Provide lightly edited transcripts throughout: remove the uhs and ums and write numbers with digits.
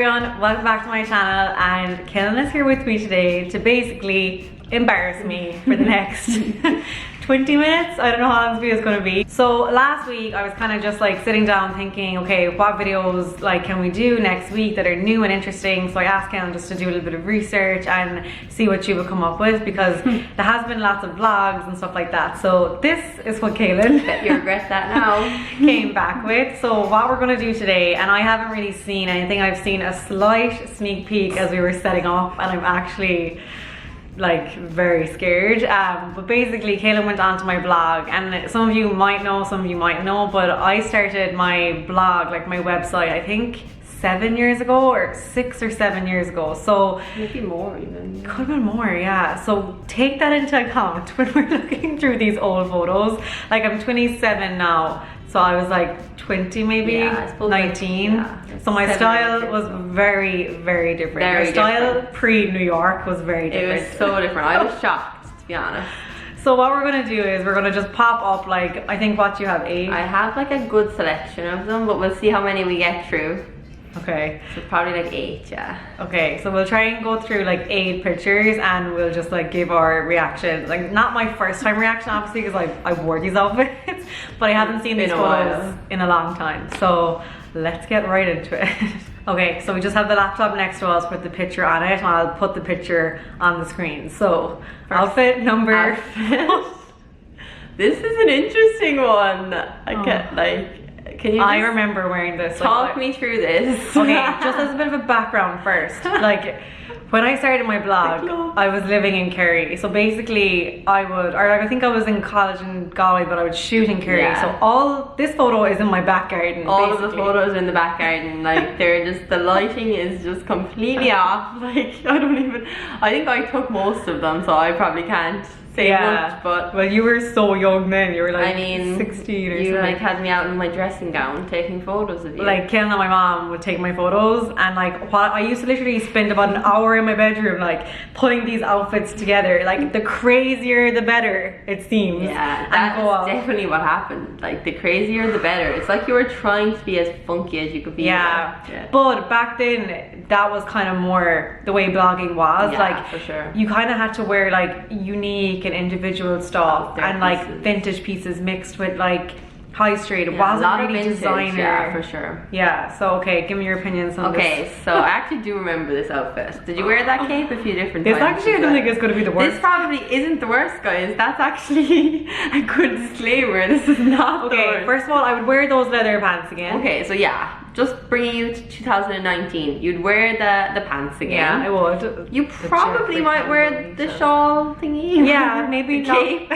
everyone, welcome back to my channel, and Kaylin is here with me today to basically embarrass me for the next 20 minutes. I don't know how long this video is going to be. So last week I was kind of just like sitting down thinking, okay, what videos like can we do next week that are new and interesting? So I asked Kaylin just to do a little bit of research and see what she would come up with, because there has been lots of vlogs and stuff like that. So this is what Kaylin, bet you regret that now, came back with. So what we're going to do today, and I haven't really seen anything, I've seen a slight sneak peek as we were setting up, and I'm actually like very scared, but basically Kaylin went onto my blog, and some of you might know, some of you might know, but I started my blog, like my website, I think 7 years ago, or 6 or 7 years ago. So maybe more even. Could have been more, yeah. So take that into account when we're looking through these old photos. Like I'm 27 now, so I was like 20 maybe, yeah, I suppose 19. Like, yeah, so my style was very, very different. My style pre-New York was very different. It was so different. I was shocked, to be honest. So what we're gonna do is we're gonna just pop up, like, I think what you have, 8? I have like a good selection of them, but we'll see how many we get through. Okay. So probably like 8, yeah. Okay, so we'll try and go through like 8 pictures, and we'll just like give our reaction. Like not my first time reaction, obviously, because I wore these outfits, but I haven't seen these photos in a long time. So let's get right into it. Okay, so we just have the laptop next to us with the picture on it, and I'll put the picture on the screen. So outfit number. This is an interesting one. I can't like. Can you I remember wearing this. Talk me through this. Okay, just as a bit of a background first. Like, when I started my blog, I was living in Kerry. So basically, I think I was in college in Galway, but I would shoot in Kerry. Yeah. So this photo is in my back garden. All of the photos are in the back garden. Like, the lighting is just completely off. Like, I think I took most of them, so I probably can't say much, but well, you were so young then. You were like, I mean, 16 or something. You like had me out in my dressing gown taking photos of you. Like Kaylin and my mom would take my photos, and like I used to literally spend about an hour in my bedroom like putting these outfits together. Like the crazier the better, it seems. Yeah, that's definitely what happened. Like the crazier the better. It's like you were trying to be as funky as you could be. Yeah. But back then that was kind of more the way blogging was. Yeah, like for sure. You kind of had to wear like unique and individual stuff, and like vintage pieces mixed with like high street. It wasn't really designer. Yeah, for sure. Yeah, so okay, give me your opinions on this. Okay, so I actually do remember this outfit. Did you wear that cape a few different times? This actually, I don't think it's going to be the worst. This probably isn't the worst, guys. That's actually a good disclaimer. This is not the worst. First of all, I would wear those leather pants again. Okay, so yeah, just bringing you to 2019, you'd wear the pants again. Yeah, I would. You probably might wear the shawl thingy. Yeah, maybe the cape.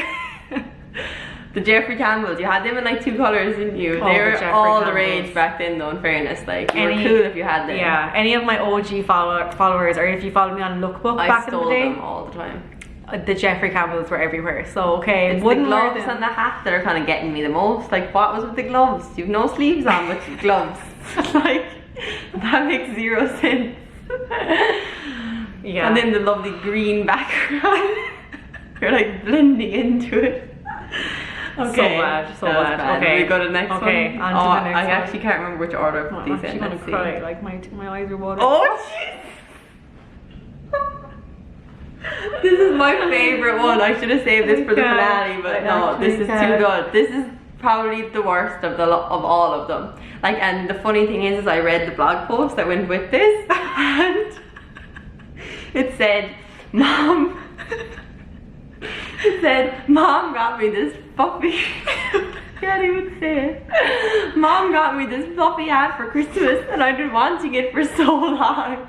The Jeffrey Campbells, you had them in like 2 colors, didn't you? They were all the rage back then, though, in fairness. Like, you were cool if you had them. Yeah, any of my OG followers, or if you followed me on Lookbook back in the day. I stole them all the time. The Jeffrey Campbells were everywhere, so okay. It's the gloves and the hat that are kind of getting me the most. Like, what was with the gloves? You've no sleeves on with your gloves. Like, that makes 0 sense. Yeah. And then the lovely green background. You're like blending into it. Okay, so bad. Okay, we go to the next one. Okay, on to the next one. I actually can't remember which order I put these in. I'm actually gonna cry. Like my eyes are watering. Oh jeez. This is my favorite one. I should have saved this for the finale, but no, this is too good. This is probably the worst of all of them. Like, and the funny thing is I read the blog post that went with this, and it said, Mom got me this puppy. Can't even say it. Mom got me this fluffy hat for Christmas, and I've been wanting it for so long.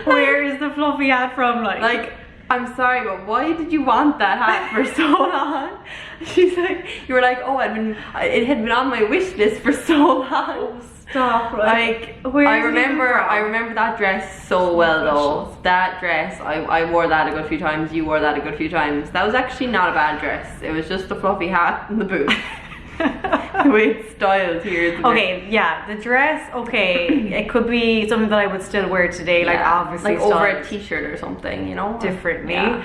Where is the fluffy hat from? Like, I'm sorry, but why did you want that hat for so long? She's like, you were like, oh, it had been on my wish list for so long. Oh, stop. Like, I remember that dress so well though. That dress, I wore that a good few times. You wore that a good few times. That was actually not a bad dress. It was just the fluffy hat and the boots. The way it's styled here. Okay, yeah, the dress, okay, it could be something that I would still wear today, like obviously like over a t-shirt or something, you know, differently. Yeah.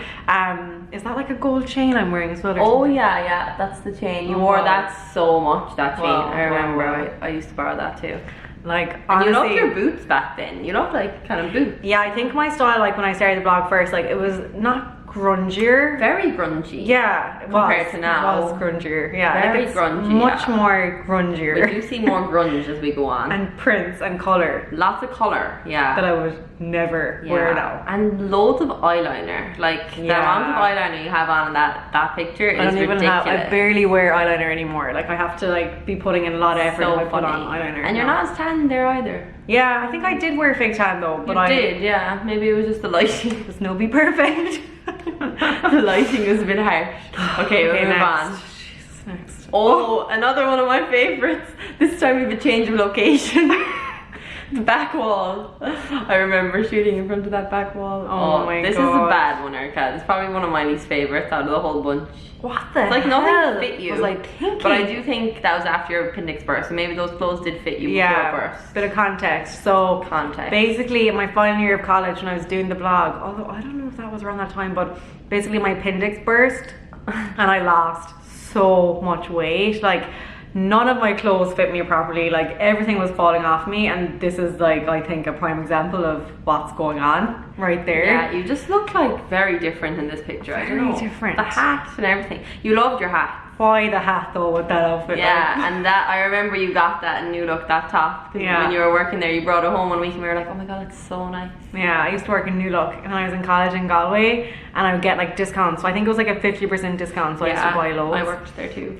Is that like a gold chain I'm wearing as well? Oh yeah, that's the chain. You wore that so much, that chain. I remember. I used to borrow that too. Like, And honestly, you loved your boots back then. You loved like kind of boots. yeah, I think my style, like when I started the blog first, like it was not grungier. Very grungy. Yeah, it Compared was. to now. It was grungier. Yeah, Very it's grungy, much yeah. more grungier. We do see more grunge as we go on. And prints and colour Lots of colour, yeah. that I would never wear now. And loads of eyeliner. Like the amount of eyeliner you have on that picture is I don't even ridiculous. have. I barely wear eyeliner anymore. Like I have to like be putting in a lot of effort So if I put on funny. eyeliner. And you're No. not as tan there either. Yeah, I think I did wear fake tan though, but You I did, yeah. Maybe it was just the lighting. was no be perfect. The lighting was a bit harsh. Okay, we'll move on. Jesus, next. Oh, another one of my favorites. This time we have a change of location. The back wall. I remember shooting in front of that back wall. Oh my this God. is a bad one, Erika. It's probably one of my least favorites out of the whole bunch. What the It's like hell nothing fit you. was I thinking? But I do think that was after your appendix burst, so maybe those clothes did fit you Yeah, before burst. bit of context. So Context. basically in my final year of college when I was doing the blog, although I don't know if that was around that time, but basically my appendix burst and I lost so much weight. Like none of my clothes fit me properly, like everything was falling off me, and this is like I think a prime example of what's going on right there. Yeah, you just look like very different in this picture. I don't Very know. different. The hat and everything. You loved your hat. Why the hat though with that outfit? Yeah, and that I remember you got that and you looked that top. 'Cause Yeah. when you were working there, you brought it home one week and we were like, oh my god, it's so nice. Yeah, I used to work in New Look and I was in college in Galway and I would get like discounts. So I think it was like a 50% discount, so I used to buy loads. I worked there too.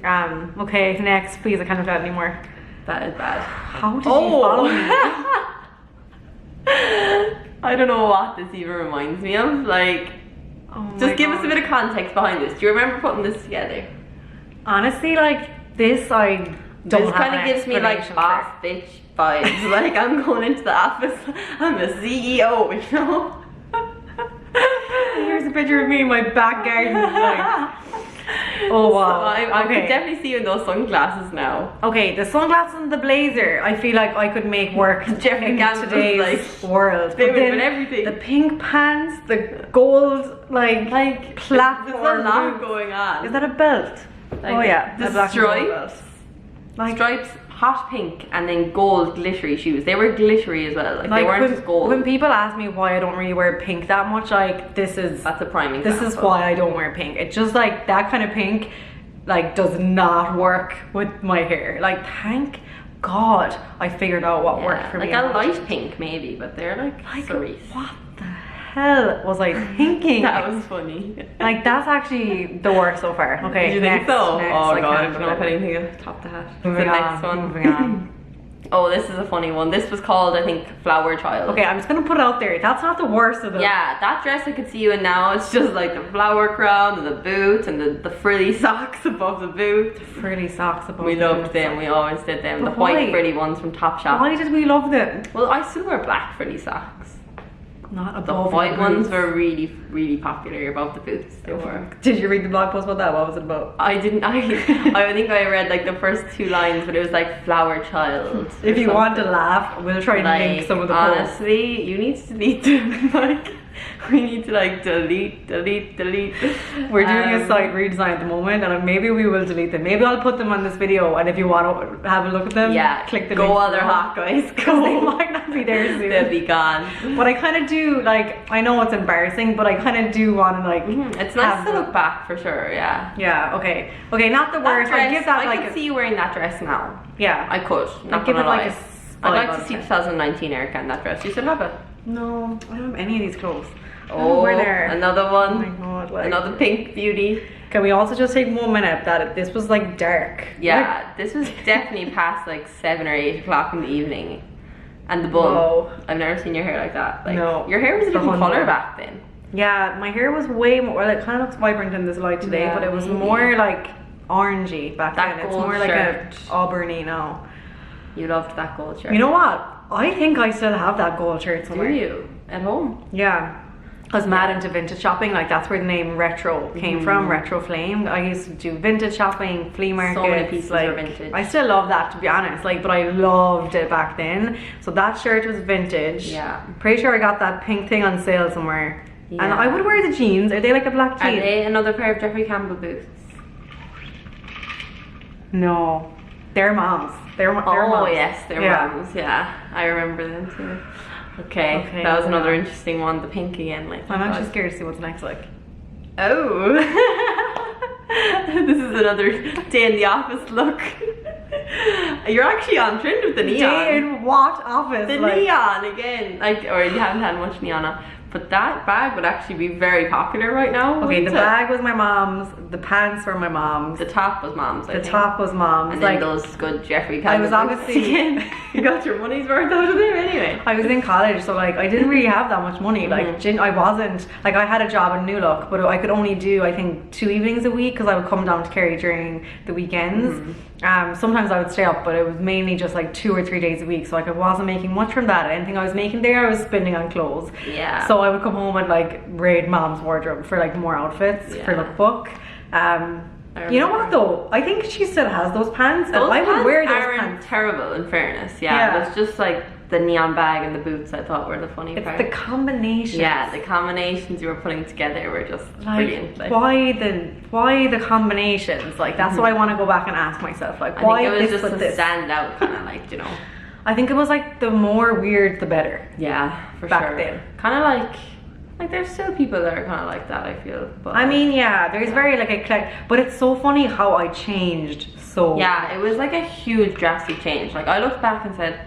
Okay, next, please, I can't look at it anymore. That is bad. How did you follow me? I don't know what this even reminds me of. Like, Oh my just give us a God. bit of context behind this. Do you remember putting this together? Honestly, like this, I don't This have kind of an gives me like explanation boss for. bitch vibes. Like I'm going into the office. I'm a CEO, you know. Here's a picture of me in my back garden. Like, oh wow. So I Okay. could definitely see you in those sunglasses now. Okay, the sunglasses and the blazer, I feel like I could make work Jeffrey in Gamble's, today's like, world. they But would then win everything. the pink pants, the gold like platform. There's a lot boots. going on. Is that a belt? Like, oh yeah, the a black and gold stripes. belt. Like, Stripes, hot pink, and then gold glittery shoes. They were glittery as well. Like they weren't when, just gold. when people ask me why I don't really wear pink that much, like this is That's a prime example. this is why I don't wear pink. It's just like that kind of pink like does not work with my hair. Like thank God I figured out what worked for like me. a and what light pink maybe, but they're like cerise. What the hell was I thinking? That was funny. Like that's actually the worst so far. Okay, Did you think next, so? next, Oh I god, I can't don't know if do it. anything to top the hat. Moving the on, next one. moving on. Oh, this is a funny one. This was called, I think, Flower Child. Okay, I'm just gonna put it out there. That's not the worst of them. Yeah, that dress I could see you in now. It's just like the flower crown and the boots and the frilly socks above the boots. Frilly socks above We the loved boots. them. We always did them. But The white why? frilly ones from Topshop. Why did we love them? Well, I still wear black frilly socks. Not The above white the ones boots. were really, really popular above the boots. They were. Did you read the blog post about that? What was it about? I didn't. I think I read like the first 2 lines, but it was like Flower Child. If you want to laugh, we'll try and link some of the posts. honestly, you need to delete them. Like, we need to like delete. We're doing a site redesign at the moment, and maybe we will delete them. Maybe I'll put them on this video, and if you want to have a look at them, Yeah, click the go link while they're below. hot, guys. Because they Go. might not be there soon. They'll be gone. But I kind of do, like, I know it's embarrassing, but I kind of do want to, like, It's nice have to the- look back for sure. Yeah. Yeah, okay. Okay, not the That worst. I'd dress, give that, I like, could a, see you wearing that dress now. yeah. I could. Not I'd give it, gonna like, lie. a I'd like 5 to out see of 10. 2019 Erika in that dress. You still have it. No, I don't have any of these clothes. Oh, Where they're... another Oh one. my god, like... Another pink beauty. Can we also just take 1 minute that this was, like, dark? Yeah, this was definitely past like 7 or 8 o'clock in the evening. And the bun. Whoa. I've never seen your hair like that. Like, No. Your hair was a The different Honda. colour back then. Yeah, my hair was way more, well, it kind of looks vibrant in this light today, Yeah, but it was maybe. more like orangey back That then. It's gold more like shirt. a auburny now. You loved that gold shirt. You know what? I think I still have that gold shirt Do somewhere. you? At home? Yeah. I was mad into vintage shopping, like that's where the name retro came from, retro flame. I used to do vintage shopping, flea markets. many pieces like, are vintage. I still love that, to be honest, like, but I loved it back then. So that shirt was vintage. Yeah. Pretty sure I got that pink thing on sale somewhere. And Yeah. I would wear the jeans. Are they like a black Are jean? they another pair of Jeffrey Campbell boots? No. They're moms. They're Oh moms. yes, they're moms. Yeah, I remember them too. Okay, that was another interesting one. The pink again. Like I'm actually scared to see what's next. Like, oh, this is another day in the office look. You're actually on trend with the neon. day in what office? The neon again. Like, or you haven't had much neon on. But that bag would actually be very popular right now. Okay, the bag was my mom's. The pants were my mom's. The top was mom's. I think. Top was mom's. And like then those good Jeffrey I was Campbell obviously again. You got your money's worth out of there anyway. I was in college, so like I didn't really have that much money. Like I wasn't like I had a job in New Look, but I could only do I think 2 evenings a week because I would come down to Kerry during the weekends. Sometimes I would stay up, but it was mainly just like 2 or 3 days a week. So like I wasn't making much from that. Anything I was making there, I was spending on clothes. Yeah. So I would come home and like raid mom's wardrobe for like more outfits for lookbook. You know what though? I think she still has those pants. Those I would wear those aren't pants. terrible in fairness. Yeah, it's just like the neon bag and the boots I thought were the funny part. It's the combinations. Yeah, the combinations you were putting together were just brilliant. Like, why the combinations? Like that's what I want to go back and ask myself. Like why I think it was this just with to this? stand out, kind of like, you know. I think it was like the more weird the better. Yeah, for back sure. then. Kind of like there's still people that are kind of like that, I feel. But I mean, yeah, there's very like eclectic, but it's so funny how I changed so. Yeah, it was like a huge drastic change. Like I looked back and said,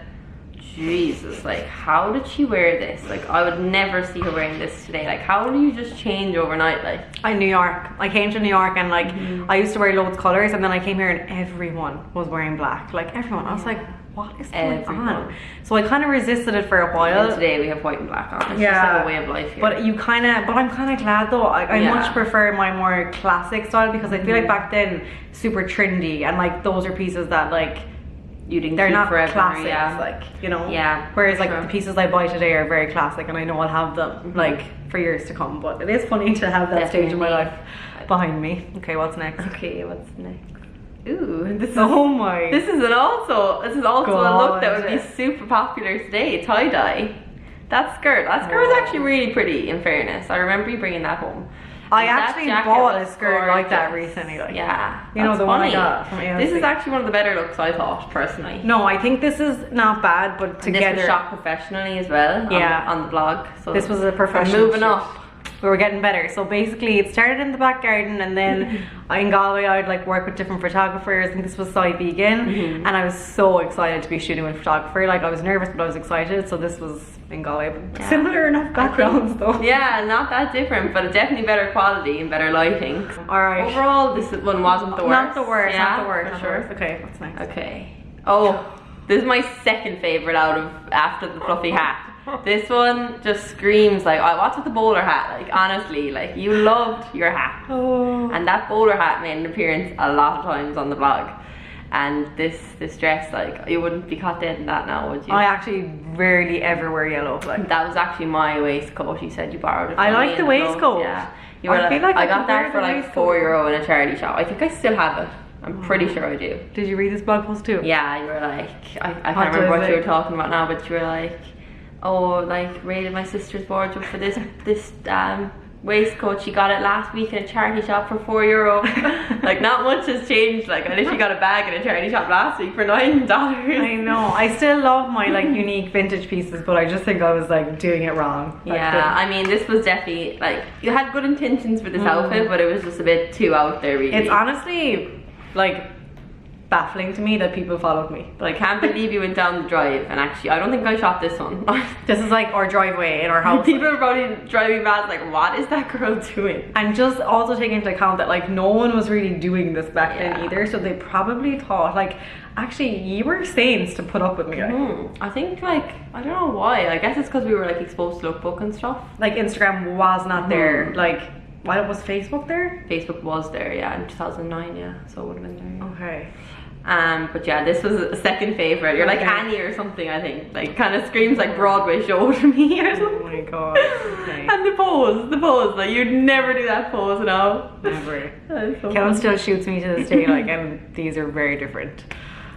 Jesus, like how did she wear this? Like I would never see her wearing this today. Like how do you just change overnight? Like in New York, I came to New York and like I used to wear loads of colors, and then I came here and everyone was wearing black. Like everyone, I was like, what is going on? So I kind of resisted it for a while. And today we have white and black on. It's just like a way of life here. But I'm kind of glad though. I much prefer my more classic style because I feel like back then super trendy, and like those are pieces that like they're not forever, classics, like, you know. Yeah. Whereas like the pieces I buy today are very classic, and I know I'll have them like for years to come. But it is funny to have that stage in my life behind me. Okay, what's next? Okay, what's next? Ooh, this is This is also a look that would be super popular today. Tie dye. That skirt was actually really pretty. In fairness, I remember you bringing that home. I actually bought a skirt like that recently. Like, yeah, you know the one I got from AOC. This is actually one of the better looks I thought personally. No, I think this is not bad, but together. And this was shot professionally as well. Yeah, on the blog. So this was a professional. Moving up. We were getting better. So basically it started in the back garden, and then in Galway I'd like work with different photographers. I think this was Side Vegan, and I was so excited to be shooting with a photographer. Like I was nervous, but I was excited. So this was in Galway. Similar enough backgrounds though. Yeah, not that different, but definitely better quality and better lighting. Alright. Overall, this one wasn't the worst. Not the worst, yeah, not the worst. For sure. Okay, what's next? Okay. Oh, this is my second favourite after the fluffy hat. This one just screams like, what's with the bowler hat? Like honestly, like you loved your hat. Oh. And that bowler hat made an appearance a lot of times on the blog. And this dress, like you wouldn't be caught dead in that now, would you? I actually rarely ever wear yellow. Like that was actually my waistcoat. You said you borrowed it from I like the waistcoat. Yeah. You were I got that for like €4 in a charity shop. I think I still have it. I'm pretty sure I do. Did you read this blog post too? Yeah, you were like, I can't remember what you were talking about now, but you were like, oh, like raided my sister's wardrobe for this waistcoat. She got it last week in a charity shop for €4. Like not much has changed. Like I literally got a bag in a charity shop last week for $9. I know. I still love my like unique vintage pieces, but I just think I was like doing it wrong. Yeah, I mean this was definitely like you had good intentions for this outfit, but it was just a bit too out there really. It's honestly like baffling to me that people followed me. But I can't believe you went down the drive, and actually I don't think I shot this one. This is like our driveway in our house. People are probably driving past like, what is that girl doing? And just also taking into account that like no one was really doing this back then either, so they probably thought like, actually you were saints to put up with me. I think like, I don't know why. I guess it's because we were like exposed to lookbook and stuff. Like Instagram was not there. Like, why was Facebook there? Facebook was there, yeah, in 2009, yeah, so it would have been there. Yeah. Okay. But yeah, this was a second favourite. You're like Annie or something, I think. Like kind of screams like Broadway show to me or something. Oh my god. Okay. And the pose, like you'd never do that pose, no? Never. So Kellen still shoots me to this day, like, and these are very different.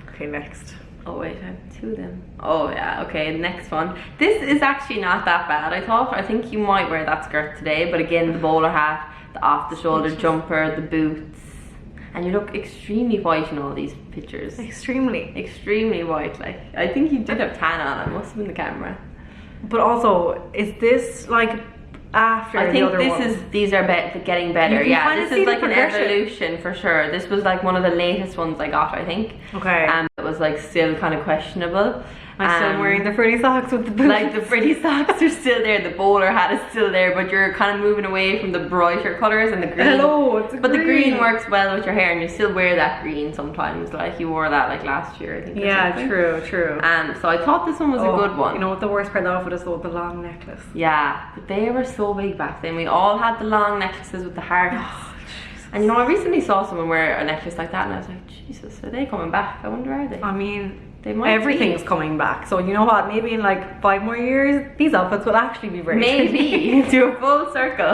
Okay, next. Oh wait, I have two of them. Oh yeah, okay, next one. This is actually not that bad, I think you might wear that skirt today, but again, the bowler hat, the off the shoulder jumper, the boots. And you look extremely white in all these pictures. Extremely white. Like, I think you did have tan on. It must have been the camera. But also, is this like after I the think other ones? these are getting better. You Yeah, kinda this see is the like an progression. evolution for sure. This was like one of the latest ones I got, I think. Okay. It was like still kind of questionable. I'm still wearing the pretty socks with the boots. Like the pretty socks are still there, the bowler hat is still there, but you're kind of moving away from the brighter colours and the green. Hello, it's But the green works well with your hair, and you still wear that green sometimes. Like you wore that like last year, I think. Yeah, true. So I thought this one was a good one. You know what the worst part of the outfit is though? The long necklace. Yeah, but they were so big back then. We all had the long necklaces with the hearts. And you know, I recently saw someone wear a necklace like that, and I was like, Jesus, are they coming back? I wonder, are they? I mean, they might everything's be. coming back. So you know what? Maybe in like 5 more years, these outfits will actually be very maybe do a full circle.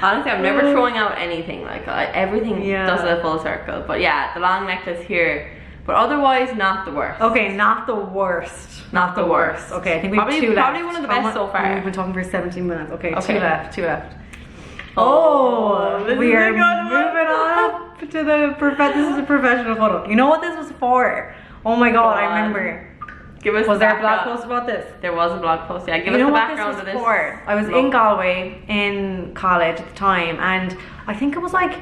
Honestly, I'm never throwing out anything. Like everything does a full circle. But yeah, the long necklace here. But otherwise, not the worst. Okay, not the worst. Not the worst. Okay, I think we have 2 left. Probably one of the best so far. We've been talking for 17 minutes. Okay, 2 left. This We is are a good one. moving on up to the this is a professional photo. You know what this was for? Oh my god, I remember. Give us Was the there a blog background. post about this? There was a blog post, yeah. Give You us know the what background this of was this. for? I was in Galway in college at the time, and I think it was like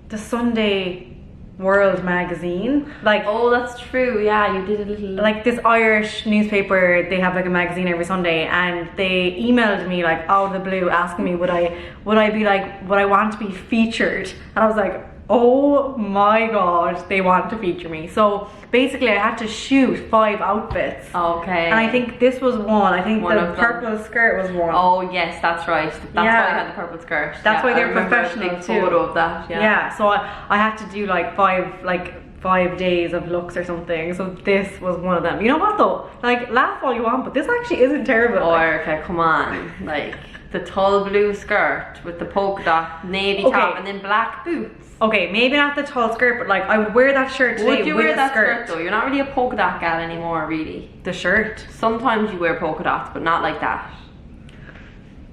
the Sunday World magazine. Like, oh, that's true. Yeah, you did a little. like this Irish newspaper, they have like a magazine every Sunday, and they emailed me like out of the blue asking me would I be like, would I want to be featured? And I was like, oh my god, they want to feature me. So basically I had to shoot 5 outfits. Okay. And I think this was one. I think One the of them. purple skirt was one. Oh yes, that's right. That's why I had the purple skirt. That's why I they're remember professional a big too. photo of that. Yeah. So I had to do like 5 days of looks or something. So this was one of them. You know what though? Like, laugh all you want, but this actually isn't terrible. Oh, Like, Erika, come on. Like the tall blue skirt with the polka dot navy top and then black boots. okay, maybe not the tall skirt, but like I would wear that shirt today. Would you with wear a that skirt skirt though? You're not really a polka dot gal anymore, really. The shirt. Sometimes you wear polka dots, but not like that.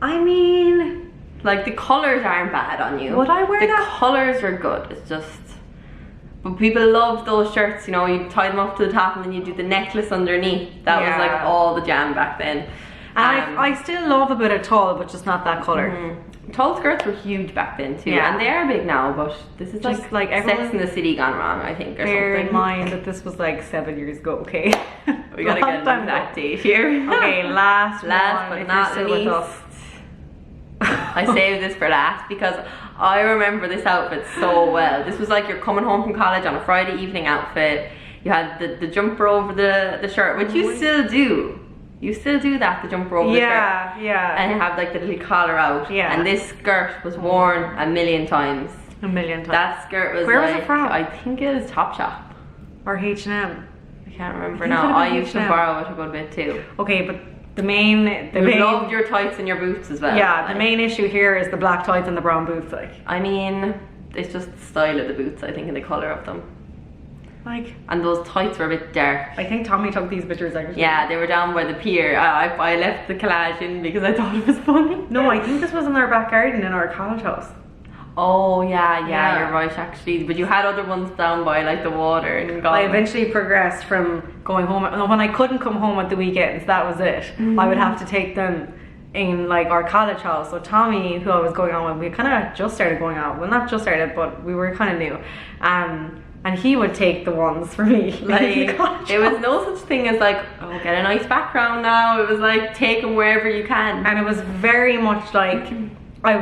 I mean, Like the colours aren't bad on you. Would I wear the that? The colours are good. It's just. But people love those shirts, you know, you tie them up to the top and then you do the necklace underneath. That was like all the jam back then. and I still love a bit of tall, but just not that color. Tall skirts were huge back then too, Yeah. and they are big now, but this is Just like Sex everyone- in the City gone wrong, I think, or Bear something. in mind that this was like 7 years ago, okay? We gotta get Long time that ago. date here. Okay, last but one, if not you're still with least. us. I saved this for last because I remember this outfit so well. This was like you're coming home from college on a Friday evening outfit. You had the jumper over the shirt, which you still do. You still do that, the jumper over the shirt. Yeah. And you have like the little collar out. Yeah. And this skirt was worn a million times. A million times. That skirt was Where was like, it from? I think it was Topshop. Or H&M. I can't remember I think now. it could've I been used to H&M. borrow it a good bit too. Okay, but the main You loved your tights and your boots as well. yeah, like. the main issue here is the black tights and the brown boots. Like, I mean, it's just the style of the boots, I think, and the colour of them. And those tights were a bit dark. I think Tommy took these pictures actually. Yeah, they were down by the pier. I left the collage in because I thought it was funny. No, I think this was in our back garden in our college house. Oh yeah, Yeah. you're right actually. But you had other ones down by like the water and I eventually progressed from going home. When I couldn't come home at the weekends, that was it. I would have to take them in like our college house. So Tommy, who I was going on with, we kind of just started going out. Well, not just started, but we were kind of new. And he would take the ones for me. like there was no such thing as like, oh, get a nice background now. It was like take them wherever you can. And it was very much like I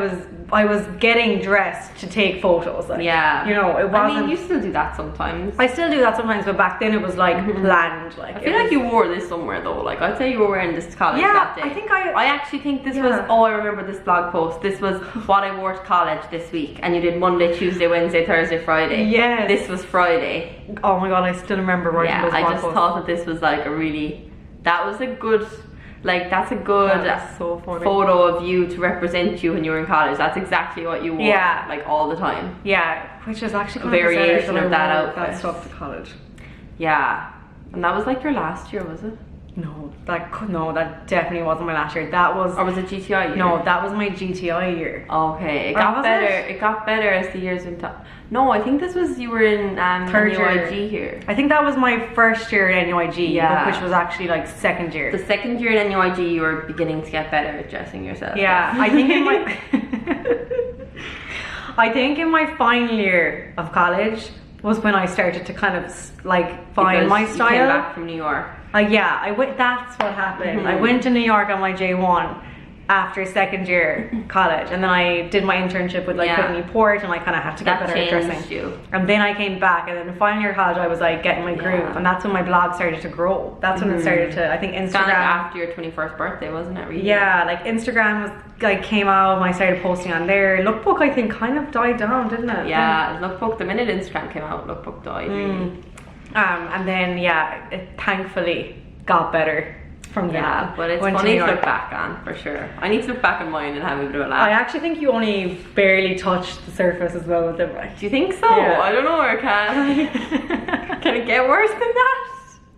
was getting dressed to take photos. Like, Yeah. you know, it wasn't. I mean, you still do that sometimes. I still do that sometimes, but back then it was like planned. Like I feel like you wore this somewhere though. Like I'd say you were wearing this to college that day. I think I actually think this was. Oh, I remember this blog post. This was what I wore to college this week, and you did Monday, Tuesday, Wednesday, Thursday, Friday. Yes. This was Friday. Oh my god, I still remember writing Yeah, those I blog just posts. thought that this was like a really. That was a good. Like that's a good That was so funny. photo of you to represent you when you were in college. That's exactly what you wore. Yeah. Like all the time. Yeah, which is actually kind Variation of of that that outfit. stuff to college. Yeah. And that was like your last year, was it? No, that definitely wasn't my last year. That was, Or was it GTI year? no, that was my GTI year. Okay, it Or got was better. it? It got better as the years went on. No, I think this was, you were in Third NUIG here. I think that was my first year at NUIG, Yeah. which was actually like second year. The second year in NUIG, you were beginning to get better at dressing yourself. Yeah, I think in my I think in my final year of college was when I started to kind of like find Because my style. You came back from New York. Yeah, I went. That's what happened. I went to New York on my J1 after second year college, and then I did my internship with like Whitney Port, and I kind of had to get That better at changed dressing. you. And then I came back, and then the final year of college, I was like getting my groove, and that's when my blog started to grow. That's when it started to. I think It's kind Instagram. of like after your 21st birthday, wasn't it? Really? Yeah, like Instagram was like came out, and I started posting on there. Lookbook, I think, kind of died down, didn't it? Yeah, Lookbook. The minute Instagram came out, Lookbook died. Really. And then it thankfully got better from then Yeah, on. but it's Went to funny New to York. look back on, for sure. I need to look back on mine and have a bit of a laugh. I actually think you only barely touched the surface as well with it, right? Do you think so? Yeah. I don't know, Erika. Can it get worse than that?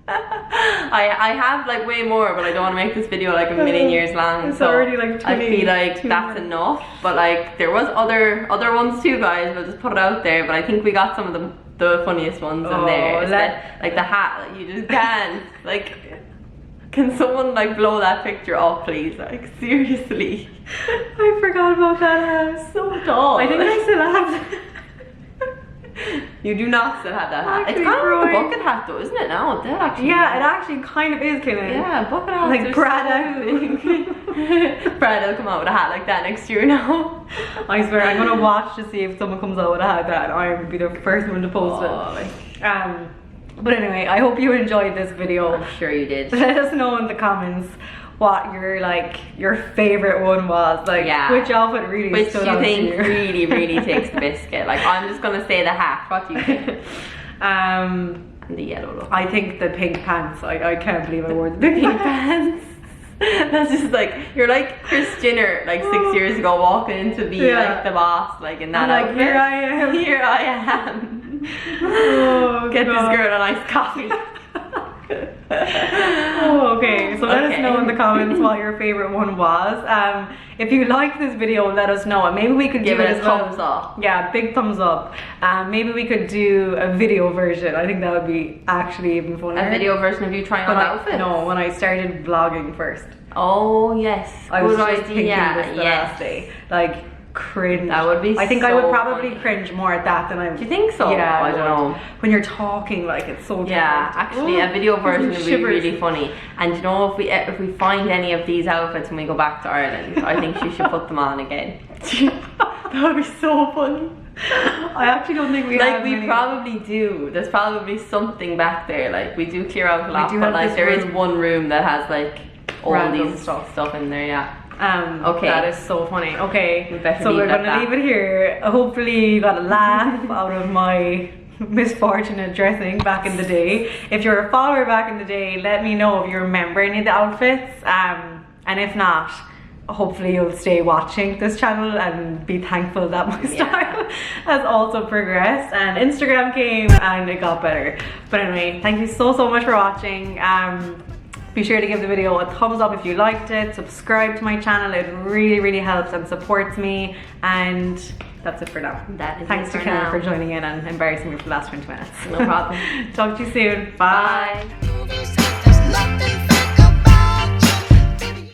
I have like way more, but I don't want to make this video like a million years long. It's so already like I feel like 22 that's enough. But like there was other ones too, guys. We'll just put it out there. But I think we got some of the funniest ones in there. It's like the hat, like, you just can't like. Can someone like blow that picture up, please? Like seriously. I forgot about that hat. So dull. I think I still have. You do not still have that hat. It's Actually, kind of like a Roy. bucket hat though, isn't it now? That actually. Yeah, it actually kind of is kind of. Yeah, bucket hats. Like are Prada. so- Prada will come out with a hat like that next year now. I swear, I'm gonna watch to see if someone comes out with a hat that I would be the first one to post it. But anyway, I hope you enjoyed this video. I'm sure you did. Let us know in the comments what your favorite one was. Like, which outfit really Which stood you out think to you? really takes the biscuit? Like, I'm just gonna say the hat. What do you think? And the yellow look. I think the pink pants. I can't believe I wore the pink pants. That's just like, you're like Kris Jenner like 6 years ago walking in to be like the boss, like in that like, outfit. here I am. Here I am. Oh, Get God. this girl a nice coffee. Oh, okay, so let us know in the comments what your favorite one was. If you liked this video, let us know, and maybe we could Give do it it a as well. thumbs up. Yeah, big thumbs up. Maybe we could do a video version. I think that would be actually even funnier. A video version of you trying on outfits? No, when I started vlogging first. Oh yes, I was good just thinking idea. this the last day. Like, cringe. That would be I think I would so probably funny. cringe more at that than I. Do you think so? Yeah, I don't know. When you're talking, like, it's so Yeah, different. actually, a video version would be Shivers. really funny. And you know, if we find any of these outfits when we go back to Ireland, I think she should put them on again. That would be so funny. I actually don't think we have Like we many. probably do. There's probably something back there. Like we do clear out a lot, do but have like this there is room. one room that has like all Random these stuff. stuff in there. Yeah. Okay. That is so funny. Okay, We better so leave we're it at gonna that. leave it here. Hopefully you got a laugh out of my misfortune at dressing back in the day. If you're a follower back in the day, let me know if you remember any of the outfits. And if not, hopefully you'll stay watching this channel and be thankful that my style has also progressed and Instagram came and it got better. But anyway, thank you so much for watching. Be sure to give the video a thumbs up if you liked it. Subscribe to my channel. It really helps and supports me. And that's it for now. That is Thanks it to for Kelly now. for joining in and embarrassing me for the last 20 minutes. No problem. Talk to you soon. Bye. Bye.